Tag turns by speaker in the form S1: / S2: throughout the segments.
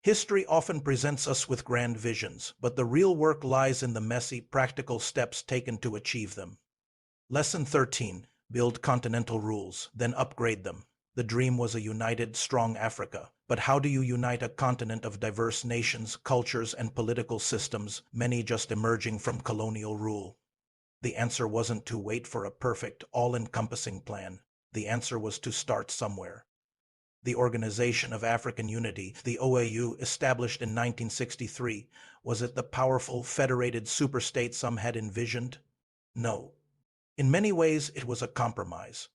S1: History often presents us with grand visions, but the real work lies in the messy, practical steps taken to achieve them. Lesson 13. Build continental rules, then upgrade them. The dream was a united, strong Africa. But how do you unite a continent of diverse nations, cultures, and political systems, many just emerging from colonial rule? The answer wasn't to wait for a perfect, all-encompassing plan. The answer was to start somewhere. The Organization of African Unity, the OAU, established in 1963, was it the powerful, federated superstate some had envisioned? No. In many ways, it was a compromise.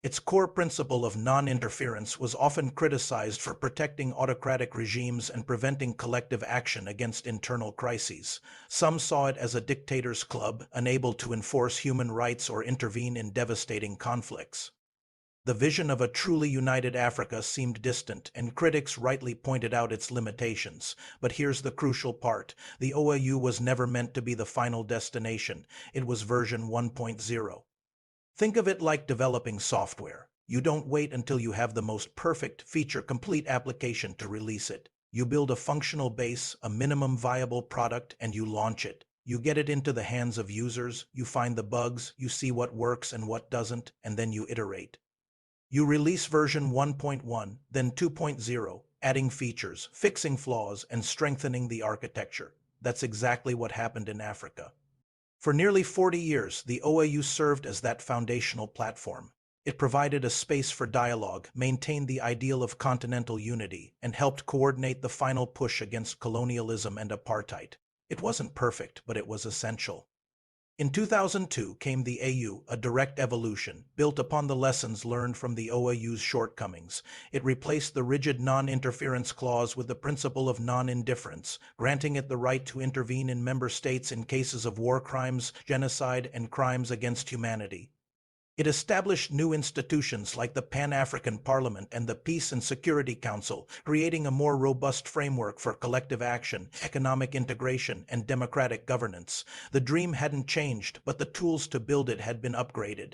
S1: Its core principle of non-interference was often criticized for protecting autocratic regimes and preventing collective action against internal crises. Some saw it as a dictator's club, unable to enforce human rights or intervene in devastating conflicts. The vision of a truly united Africa seemed distant, and critics rightly pointed out its limitations. But here's the crucial part. The OAU was never meant to be the final destination. It was version 1.0. Think of it like developing software. You don't wait until you have the most perfect, feature-complete application to release it. You build a functional base, a minimum viable product, and you launch it. You get it into the hands of users, you find the bugs, you see what works and what doesn't, and then you iterate. You release version 1.1, then 2.0, adding features, fixing flaws, and strengthening the architecture. That's exactly what happened in Africa. For nearly 40 years, the OAU served as that foundational platform. It provided a space for dialogue, maintained the ideal of continental unity, and helped coordinate the final push against colonialism and apartheid. It wasn't perfect, but it was essential. In 2002 came the AU, a direct evolution, built upon the lessons learned from the OAU's shortcomings. It replaced the rigid non-interference clause with the principle of non-indifference, granting it the right to intervene in member states in cases of war crimes, genocide, and crimes against humanity. It established new institutions like the Pan-African Parliament and the Peace and Security Council, creating a more robust framework for collective action, economic integration, and democratic governance. The dream hadn't changed, but the tools to build it had been upgraded.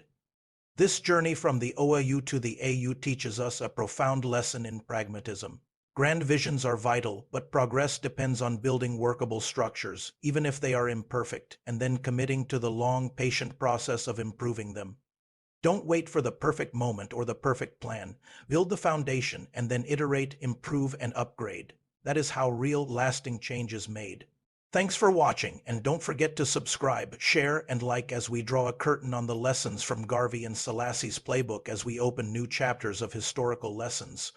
S1: This journey from the OAU to the AU teaches us a profound lesson in pragmatism. Grand visions are vital, but progress depends on building workable structures, even if they are imperfect, and then committing to the long, patient process of improving them. Don't wait for the perfect moment or the perfect plan. Build the foundation and then iterate, improve, and upgrade. That is how real, lasting change is made. Thanks for watching, and don't forget to subscribe, share, and like as we draw a curtain on the lessons from Garvey and Selassie's playbook as we open new chapters of historical lessons.